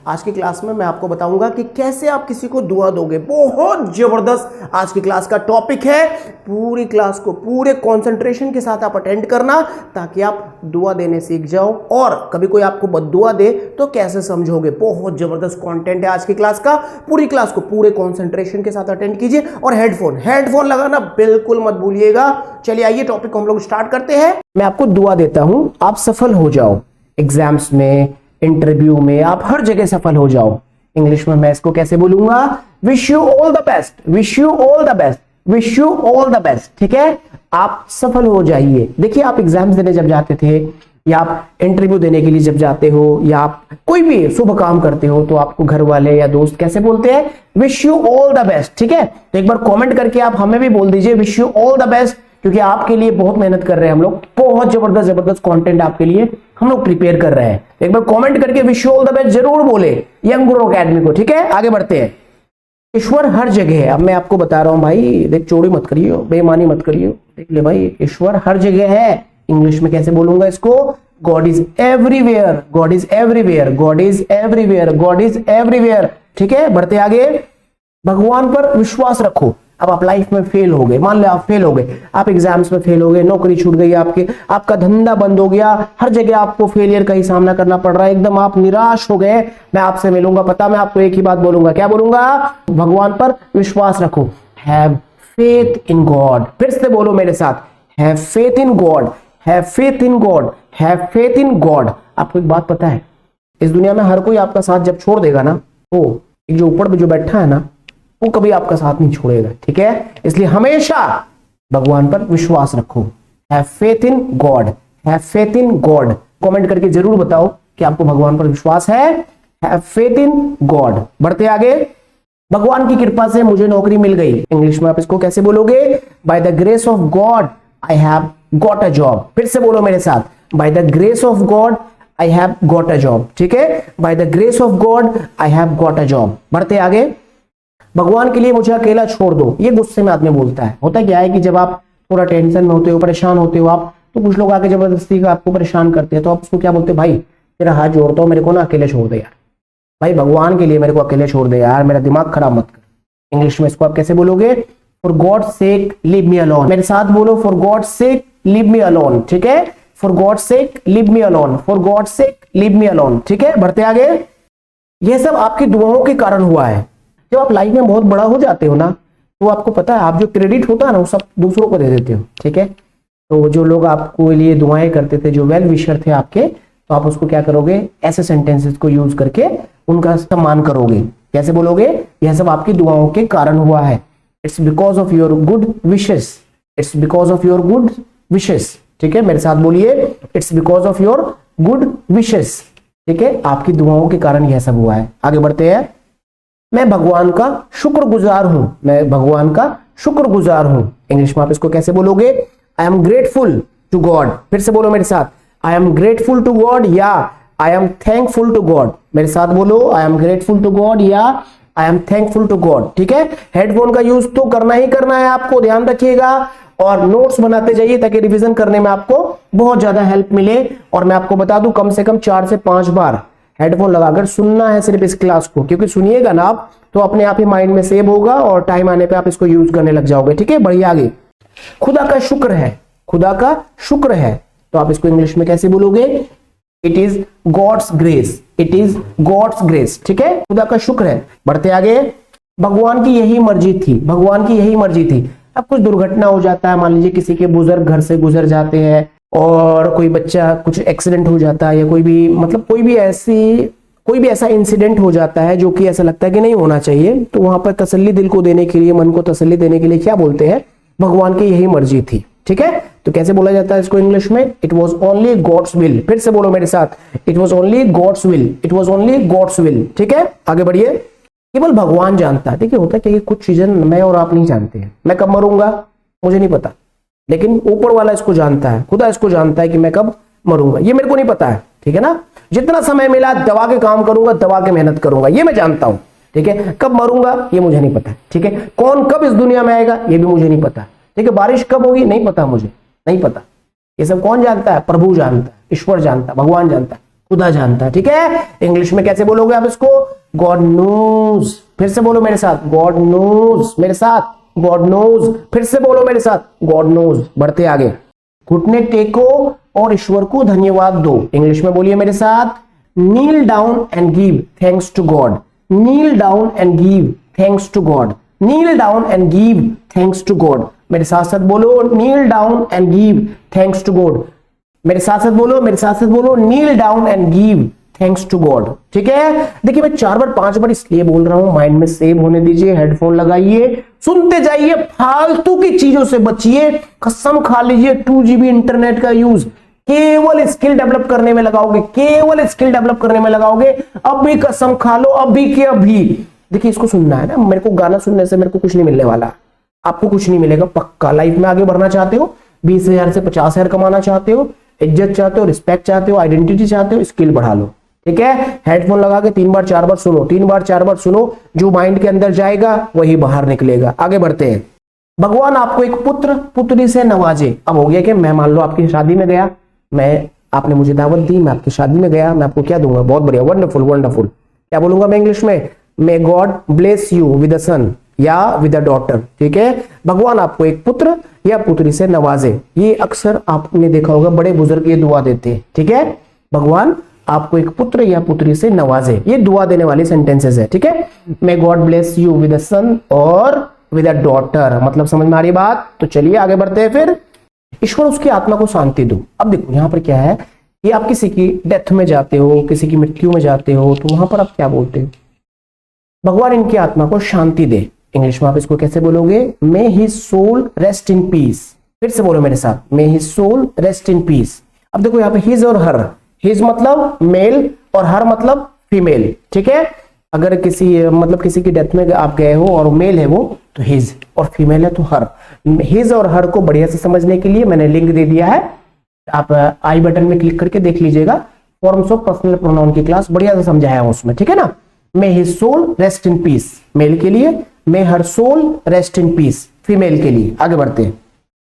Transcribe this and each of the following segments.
आज की क्लास में मैं आपको बताऊंगा कि कैसे आप किसी को दुआ दोगे। बहुत जबरदस्त आज की क्लास का टॉपिक है। पूरी क्लास को पूरे कंसंट्रेशन के साथ आप अटेंड करना ताकि आप दुआ देने सीख जाओ, और कभी कोई आपको बद्दुआ दे तो कैसे समझोगे। बहुत जबरदस्त कंटेंट है आज की क्लास का। पूरी क्लास को पूरे कंसंट्रेशन के साथ अटेंड कीजिए, और हेडफोन लगाना बिल्कुल मत भूलिएगा। चलिए आइए टॉपिक को हम लोग स्टार्ट करते हैं। मैं आपको दुआ देता हूं, आप सफल हो जाओ एग्जाम्स में, इंटरव्यू में, आप हर जगह सफल हो जाओ। इंग्लिश में मैं इसको कैसे बोलूंगा? Wish you all the best, wish you all the best, wish you all the best. ठीक है, आप सफल हो जाइए। देखिए, आप एग्जाम्स देने जब जाते थे, या आप इंटरव्यू देने के लिए जब जाते हो, या आप कोई भी शुभ काम करते हो, तो आपको घर वाले या दोस्त कैसे बोलते हैं? Wish you all the best. ठीक है, तो एक बार कॉमेंट करके आप हमें भी बोल दीजिए wish you all the best, क्योंकि आपके लिए बहुत मेहनत कर रहे हैं हम लोग। बहुत जबरदस्त कंटेंट आपके लिए हम लोग प्रिपेयर कर रहे हैं। एक बार कमेंट करके wish you all the best जरूर बोले यंग गुरु अकेडमी को। ठीक है, आगे बढ़ते हैं। ईश्वर हर जगह है। अब मैं आपको बता रहा हूं भाई, देख चोरी मत करियो, बेईमानी मत करियो। देख ले भाई, ईश्वर हर जगह है। इंग्लिश में कैसे बोलूंगा इसको? God is everywhere, God is everywhere, God is everywhere, God is everywhere. ठीक है, बढ़ते आगे। भगवान पर विश्वास रखो। अब आप लाइफ में फेल हो गए, मान लो आप फेल हो गए, आप एग्जाम्स में फेल हो गए, नौकरी छूट गई आपकी, आपका धंधा बंद हो गया, हर जगह आपको फेलियर का ही सामना करना पड़ रहा है, एकदम आप निराश हो गए। मैं आपसे मिलूंगा, पता मैं आपको एक ही बात बोलूंगा। क्या बोलूंगा? भगवान पर विश्वास रखो। Have faith in God. फिर से बोलो मेरे साथ, have faith in God, have faith in God, have faith in God. आपको एक बात पता है, इस दुनिया में हर कोई आपका साथ जब छोड़ देगा ना, वो जो ऊपर में जो बैठा है ना, वो कभी आपका साथ नहीं छोड़ेगा। ठीक है, इसलिए हमेशा भगवान पर विश्वास रखो। Have faith in God, have faith in God. Comment करके जरूर बताओ कि आपको भगवान पर विश्वास है। Have faith in God. बढ़ते आगे। भगवान की कृपा से मुझे नौकरी मिल गई। इंग्लिश में आप इसको कैसे बोलोगे? By the grace of God I have got a job. फिर से बोलो मेरे साथ, by the grace of God I have got a job. ठीक है, by the grace of God I have got a job. बढ़ते आगे। भगवान के लिए मुझे अकेला छोड़ दो। ये गुस्से में आदमी बोलता है। होता क्या है कि जब आप थोड़ा टेंशन में होते हो, परेशान होते हो आप, तो कुछ लोग आके जबरदस्ती का आपको परेशान करते हैं, तो आप उसको क्या बोलते हैं? भाई तेरा हाथ जोड़ता हूं, मेरे को ना अकेले छोड़ दे यार, भाई भगवान के लिए मेरे को अकेले छोड़ दे यार, मेरा दिमाग खराब मत कर। इंग्लिश में इसको आप कैसे बोलोगे? For God sake leave me alone. मेरे साथ बोलो, for God sake leave me alone. ठीक है, for God sake leave me alone, for God sake leave me alone. ठीक है, बढ़ते आगे। यह सब आपकी दुआओं के कारण हुआ है। जब आप लाइफ में बहुत बड़ा हो जाते हो ना, तो आपको पता है, आप जो क्रेडिट होता है ना, वो सब दूसरों को दे देते हो। ठीक है, तो जो लोग आपको लिए दुआएं करते थे, जो वेल विशर थे आपके, तो आप उसको क्या करोगे? ऐसे सेंटेंसेस को यूज करके उनका सम्मान करोगे। कैसे बोलोगे? यह सब आपकी दुआओं के कारण हुआ है। It's because of your good wishes, it's because of your good wishes. ठीक है, मेरे साथ बोलिए, it's because of your good wishes. ठीक है, आपकी दुआओं के कारण यह सब हुआ है। आगे बढ़ते हैं। मैं भगवान का शुक्रगुजार हूं, मैं भगवान का शुक्रगुजार हूं। इंग्लिश में आप इसको कैसे बोलोगे? I am grateful to God. फिर से बोलो मेरे साथ, I am grateful to God, या I am thankful to God. मेरे साथ बोलो, I am grateful to God, या I am thankful to God. ठीक है, हेडफोन का यूज तो करना ही करना है आपको, ध्यान रखिएगा, और नोट्स बनाते जाइए ताकि रिवीजन करने में आपको बहुत ज्यादा हेल्प मिले। और मैं आपको बता दूं, कम से कम 4 से 5 बार हेडफोन लगाकर सुनना है सिर्फ इस क्लास को, क्योंकि सुनिएगा ना आप तो अपने आप ही माइंड में सेव होगा, और टाइम आने पे आप इसको यूज करने लग जाओगे। ठीक है, बढ़िया। आगे। खुदा का शुक्र है, खुदा का शुक्र है, तो आप इसको इंग्लिश में कैसे बोलोगे? It is God's grace, it is God's grace. ठीक है, खुदा का शुक्र है। बढ़ते आगे। भगवान की यही मर्जी थी, भगवान की यही मर्जी थी। अब कुछ दुर्घटना हो जाता है, मान लीजिए किसी के बुजुर्ग घर से गुजर जाते हैं, और कोई बच्चा कुछ एक्सीडेंट हो जाता है, या कोई भी मतलब कोई भी ऐसा इंसिडेंट हो जाता है जो कि ऐसा लगता है कि नहीं होना चाहिए, तो वहां पर तसल्ली दिल को देने के लिए, मन को तसल्ली देने के लिए क्या बोलते हैं? भगवान की यही मर्जी थी। ठीक है, तो कैसे बोला जाता है इसको इंग्लिश में? It was only God's will. फिर से बोलो मेरे साथ, it was only God's will, it was only God's will. ठीक है, आगे बढ़िए। केवल भगवान जानता है। देखिए, होता क्या है, कुछ चीजें मैं और आप नहीं जानते हैं। मैं कब मरूंगा मुझे नहीं पता, लेकिन ऊपर वाला इसको जानता है, खुदा इसको जानता है कि मैं कब मरूंगा, ये मेरे को नहीं पता है। ठीक है ना, जितना समय मिला दबा के काम करूंगा, दबा के मेहनत करूंगा, ये मैं जानता हूं। ठीक है, कब मरूंगा ये मुझे नहीं पता। ठीक है, कौन कब इस दुनिया में आएगा ये भी मुझे नहीं पता। ठीक है, बारिश कब होगी नहीं पता, मुझे नहीं पता। ये सब कौन जानता है? प्रभु जानता है, ईश्वर जानता है, भगवान जानता है। खुदा जानता है, ठीक है। इंग्लिश में कैसे बोलोगे आप इसको? God knows. फिर से बोलो मेरे साथ, गॉड नोज, मेरे साथ गॉड नोज। फिर से बोलो मेरे साथ, गॉड नोज। बढ़ते आगे, घुटने टेको और ईश्वर को धन्यवाद दो। इंग्लिश में बोलिए मेरे साथ, kneel down and give thanks to God. Kneel down and give thanks to God. Kneel down and give thanks to God. मेरे साथ साथ बोलो, kneel down and give thanks to God. मेरे साथ साथ बोलो, मेरे साथ साथ बोलो, kneel down and give thanks to God, ठीक है। देखिए मैं 4 बार 5 बार इसलिए बोल रहा हूं, माइंड में सेव होने दीजिए, हेडफोन लगाइए, सुनते जाइए, फालतू की चीजों से बचिए। कसम खा लीजिए 2 GB इंटरनेट का यूज केवल स्किल डेवलप करने में लगाओगे, केवल स्किल डेवलप करने में लगाओगे। अभी कसम खा लो, अभी के अभी। देखिए इसको सुनना है ना, मेरे को गाना सुनने से मेरे को कुछ नहीं मिलने वाला, आपको कुछ नहीं मिलेगा पक्का। लाइफ में आगे बढ़ना चाहते हो, 20,000 से 50,000 कमाना चाहते हो, इज्जत चाहते हो, रिस्पेक्ट चाहते हो, आइडेंटिटी चाहते हो, स्किल बढ़ा लो, ठीक है। हेडफोन लगा के 3 बार 4 बार सुनो, 3 बार 4 बार सुनो, जो माइंड के अंदर जाएगा वही बाहर निकलेगा। आगे बढ़ते हैं। भगवान आपको एक पुत्र पुत्री से नवाजे। अब हो गया कि मैं मान लो आपकी शादी में गया, आपने मुझे दावत दी, मैं आपकी शादी में गया, मैं आपको क्या दूंगा? बहुत बढ़िया, वंडरफुल वंडरफुल। क्या बोलूंगा मैं इंग्लिश में? May God bless you with a son या विद अ डॉटर, ठीक है। भगवान आपको एक पुत्र या पुत्री से नवाजे। ये अक्सर आपने देखा होगा बड़े बुजुर्ग ये दुआ देते हैं, ठीक है। भगवान आपको एक पुत्र या पुत्री से नवाजे, ये दुआ देने वाली सेंटेंसेस है, ठीक है। May God bless you with a son और विद अ डॉटर, मतलब समझ में आ रही बात? तो चलिए आगे बढ़ते हैं। फिर ईश्वर उसकी आत्मा को शांति दो। अब देखो यहां पर क्या है, ये आप किसी की डेथ में जाते हो, किसी की मृत्यु में जाते हो, तो वहां पर आप क्या बोलते हो? भगवान इनकी आत्मा को शांति दे। इंग्लिश में आप इसको कैसे बोलोगे? May his soul rest in peace. फिर से बोलो मेरे साथ, may his soul rest in peace. अब देखो यहाँ पे हिज और हर, हिज मतलब मेल और हर मतलब फीमेल, ठीक है। अगर किसी की डेथ में आप गए हो और मेल है वो तो हिज, और फीमेल है तो हर। हिज और हर को बढ़िया से समझने के लिए मैंने लिंक दे दिया है, आप आई बटन में क्लिक करके देख लीजिएगा। फॉर्म्स ऑफ पर्सनल प्रोनाउन की क्लास बढ़िया से समझाया है उसमें, ठीक है ना। May his soul rest in peace male के लिए, may her soul rest in peace female के लिए। आगे बढ़ते हैं।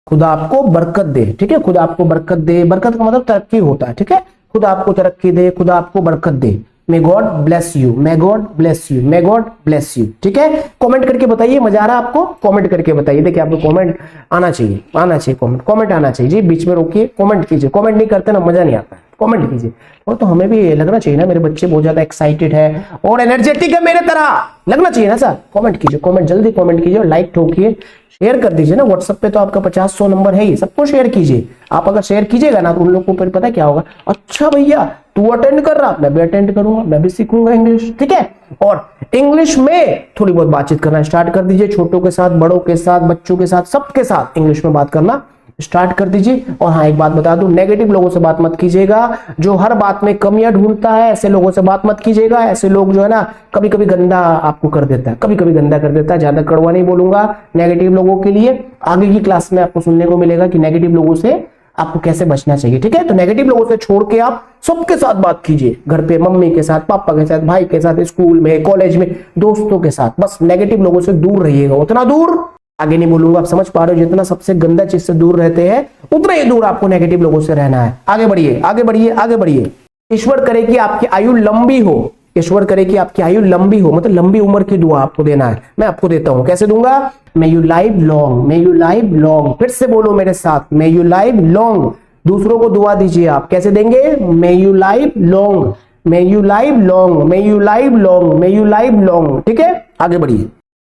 खुदा आपको बरकत दे, ठीक है। खुदा आपको बरकत दे, बरकत का मतलब तरक्की होता है, ठीक है। खुदा आपको तरक्की दे, खुदा आपको बरकत दे। May God bless you, may God bless you, may God bless you, ठीक है। कमेंट करके बताइए, मजा आ रहा है आपको? कमेंट करके बताइए। देखिए आपको कमेंट आना चाहिए, कमेंट आना चाहिए जी। बीच में रोकिए, कमेंट कीजिए। कमेंट नहीं करते ना मजा नहीं आता, कमेंट कीजिए। और तो हमें भी लगना चाहिए ना, मेरे बच्चे बहुत ज्यादा एक्साइटेड है और एनर्जेटिक है मेरे तरह, लगना चाहिए ना सर। कमेंट कीजिए, कमेंट जल्दी कमेंट कीजिए, लाइक ठोकिए, शेयर कर दीजिए ना। व्हाट्सएप पे तो आपका 50-100 नंबर है ही, सबको शेयर कीजिए। आप अगर शेयर कीजिएगा ना तो उन लोगों को फिर पता क्या होगा, अच्छा भैया तू अटेंड कर रहा, मैं भी अटेंड करूंगा, मैं भी सीखूंगा इंग्लिश, ठीक है। और इंग्लिश में थोड़ी बहुत बातचीत करना स्टार्ट कर दीजिए, छोटों के साथ, बड़ों के साथ, बच्चों के साथ, सबके साथ इंग्लिश में बात करना स्टार्ट कर दीजिए। और हाँ एक बात बता दूं, नेगेटिव लोगों से बात मत कीजिएगा, जो हर बात में कमियां ढूंढता है, ऐसे लोगों से बात मत कीजिएगा। ऐसे लोग जो है ना कभी कभी गंदा आपको कर देता है, कभी कभी गंदा कर देता है। ज्यादा कड़वा नहीं बोलूंगा नेगेटिव लोगों के लिए। आगे की क्लास में आपको सुनने को मिलेगा कि नेगेटिव लोगों से आपको कैसे बचना चाहिए, ठीक है। तो नेगेटिव लोगों से छोड़ के आप सबके साथ बात कीजिए, घर पे मम्मी के साथ, पापा के साथ, भाई के साथ, स्कूल में, कॉलेज में, दोस्तों के साथ। बस नेगेटिव लोगों से दूर रहिएगा, उतना दूर, आगे नहीं बोलूंगा, आप समझ पा रहे हो, जितना सबसे गंदा चीज से दूर रहते हैं उतना ही दूर आपको नेगेटिव लोगों से रहना है। आगे बढ़िए, आगे बढ़िए, आगे बढ़िए। ईश्वर करे कि आपकी आयु लंबी हो, ईश्वर करे कि आपकी आयु लंबी हो, मतलब लंबी उम्र की दुआ आपको देना है। मैं आपको देता हूं, कैसे दूंगा? May you live long, may you live long. फिर से बोलो मेरे साथ, मे यू लाइव लॉन्ग। दूसरों को दुआ दीजिए आप, कैसे देंगे? May you live long, may you live long, may you live long, may you live long, ठीक है। आगे बढ़िए।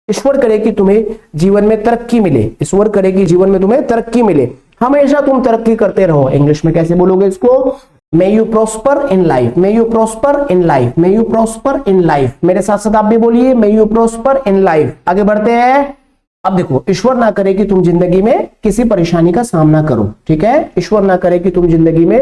ईश्वर करे कि तुम्हें जीवन में तरक्की मिले, ईश्वर करे कि जीवन में तुम्हें तरक्की मिले, हमेशा तुम तरक्की करते रहो। इंग्लिश में कैसे बोलोगे इसको? May you prosper in life, may you prosper in life, may you prosper in life. मेरे साथ साथ आप भी बोलिए, may you prosper in life. आगे बढ़ते हैं। अब देखो, ईश्वर ना करे कि तुम जिंदगी में किसी परेशानी का सामना करो, ठीक है। ईश्वर ना करे कि तुम जिंदगी में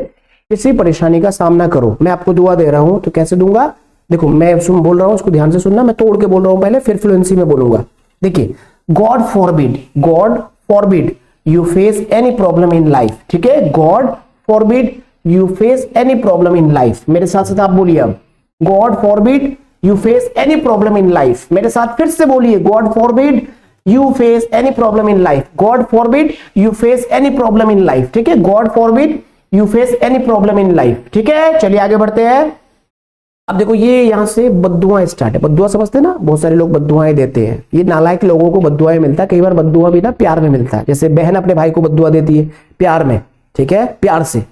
किसी परेशानी का सामना करो। मैं आपको दुआ दे रहा हूं तो कैसे दूंगा? देखो मैं बोल रहा हूं, उसको ध्यान से सुनना, मैं तोड़ के बोल रहा हूं पहले, फिर फ्लुएंसी में बोलूंगा। देखिए, God forbid you face any problem in life, ठीक है। God forbid you face any problem in life. मेरे साथ साथ आप बोलिए अब, God forbid you face any problem in life. मेरे साथ फिर से बोलिए, God forbid you face any problem in life, God forbid you face any problem in life, ठीक है। God forbid you face any problem in life. ठीक है, चलिए आगे बढ़ते हैं। अब देखो ये यहां से बद्दुआएं स्टार्ट है। बद्दुआ समझते हैं ना, बहुत सारे लोग बद्दुआएं देते हैं। ये नालायक लोगों को बद्दुआएं मिलता है। कई बार बद्दुआ भी ना प्यार में मिलता है, जैसे बहन अपने भाई को बद्दुआ देती है प्यार में, ठीक है, प्यार से।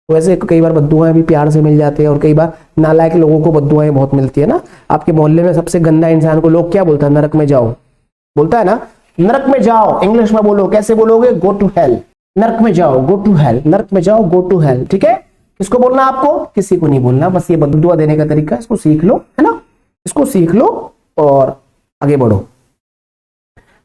वैसे कई बार बद्दुआएं भी प्यार से मिल जाते हैं, और कई बार नालायक लोगों को बद्दुआएं बहुत मिलती है ना। आपके मोहल्ले में सबसे गंदा इंसान को लोग क्या बोलता है? नरक में जाओ, बोलता है ना, नरक में जाओ। इंग्लिश में बोलो, कैसे बोलोगे? Go to hell. नरक में जाओ, गो टू हेल। नरक में जाओ, गो टू हेल। ठीक है, किसको बोलना आपको? किसी को नहीं बोलना। बस ये बद्दुआ देने का तरीका, इसको सीख लो, है ना, इसको सीख लो और आगे बढ़ो।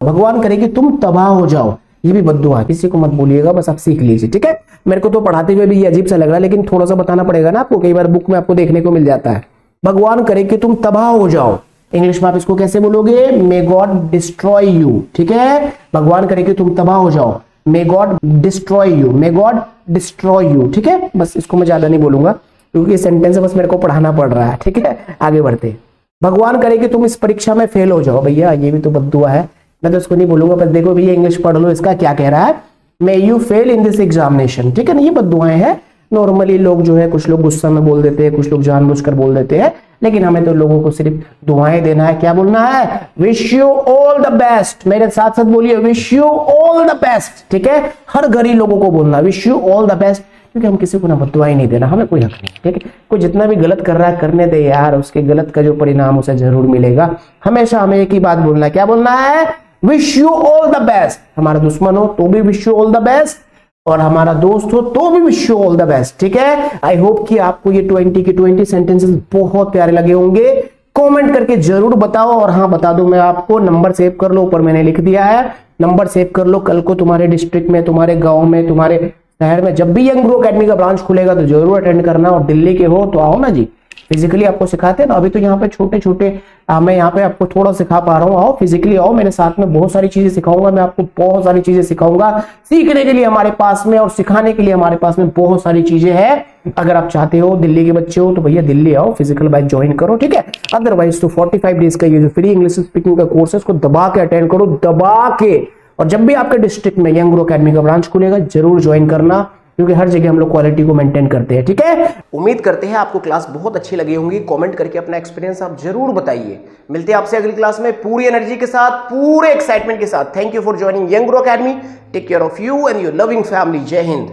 भगवान करे कि तुम तबाह हो जाओ, ये भी बद्दुआ है, किसी को मत बोलिएगा, बस आप सीख लीजिए। ठीक है, मेरे को तो पढ़ाते हुए भी ये अजीब सा लग रहा है, लेकिन थोड़ा सा बताना पड़ेगा ना आपको। कई बार बुक में आपको देखने को मिल जाता है, भगवान करे कि तुम तबाह हो जाओ। इंग्लिश में आप इसको कैसे बोलोगे? May God destroy you. ठीक है, भगवान करे कि तुम तबाह हो जाओ, may God destroy you, may God destroy you. ठीक है, बस इसको मैं ज्यादा नहीं बोलूंगा क्योंकि ये सेंटेंस बस मेरे को पढ़ाना पड़ रहा है। ठीक है, आगे बढ़ते। भगवान करे कि तुम इस परीक्षा में फेल हो जाओ। भैया ये भी तो बद्दुआ है, मैं तो इसको नहीं बोलूंगा, पर देखो भैया इंग्लिश पढ़ लो, इसका क्या कह रहा है? May you fail in this examination. ठीक है ना, ये बद्दुआएं हैं। नॉर्मली लोग जो है, कुछ लोग गुस्सा में बोल देते हैं, कुछ लोग जानबूझकर बोल देते हैं, लेकिन हमें तो लोगों को सिर्फ दुआएं देना है। क्या बोलना है? Wish you all the best. मेरे साथ साथ बोलिए, wish you all the best. ठीक है, हर गरीब लोगों को बोलना wish you all the best, क्योंकि हम किसी को ना बद्दुआएं नहीं देना, हमें कोई हक नहीं। ठीक है, कोई जितना भी गलत कर रहा है करने दे यार, उसके गलत का जो परिणाम उसे जरूर मिलेगा। हमेशा हमें एक ही बात बोलना है। क्या बोलना है? Wish you all the best. हमारा दुश्मन हो तो भी wish you all the best, और हमारा दोस्त हो तो भी wish you all the best. ठीक है, आई होप कि आपको ये 20 के 20 सेंटेंसेस बहुत प्यारे लगे होंगे। कमेंट करके जरूर बताओ। और हाँ, बता दो मैं आपको, नंबर सेव कर लो, ऊपर मैंने लिख दिया है, नंबर सेव कर लो। कल को तुम्हारे डिस्ट्रिक्ट में, तुम्हारे गांव में, तुम्हारे शहर में जब भी यंग ग्रो अकेडमी का ब्रांच खुलेगा तो जरूर अटेंड करना। और दिल्ली के हो तो आओ ना जी, फिजिकली आपको सिखाते हैं ना। अभी तो यहाँ पे छोटे छोटे मैं यहाँ पे आपको थोड़ा सिखा पा रहा हूँ। आओ फिजिकली आओ, मेरे साथ में बहुत सारी चीजें सिखाऊंगा। मैं आपको बहुत सारी चीजें सिखाऊंगा। सीखने के लिए हमारे पास में और सिखाने के लिए हमारे पास में बहुत सारी चीजें हैं। अगर आप चाहते हो, दिल्ली के बच्चे हो, तो भैया दिल्ली आओ, फिजिकल बैच ज्वाइन करो। ठीक है, अदरवाइज तो 45 डेज का ये जो फ्री इंग्लिश स्पीकिंग का कोर्स है, उसको दबा के अटेंड करो, दबा के। और जब भी आपके डिस्ट्रिक्ट में यंग ग्रो अकेडमी का ब्रांच खुलेगा जरूर ज्वाइन करना, क्योंकि हर जगह हम लोग क्वालिटी को मेंटेन करते हैं। ठीक है, उम्मीद करते हैं आपको क्लास बहुत अच्छी लगी होंगी। कमेंट करके अपना एक्सपीरियंस आप जरूर बताइए। मिलते हैं आपसे अगली क्लास में पूरी एनर्जी के साथ, पूरे एक्साइटमेंट के साथ। Thank you for joining Young Grow Academy. Take care of you and your loving family. जय हिंद।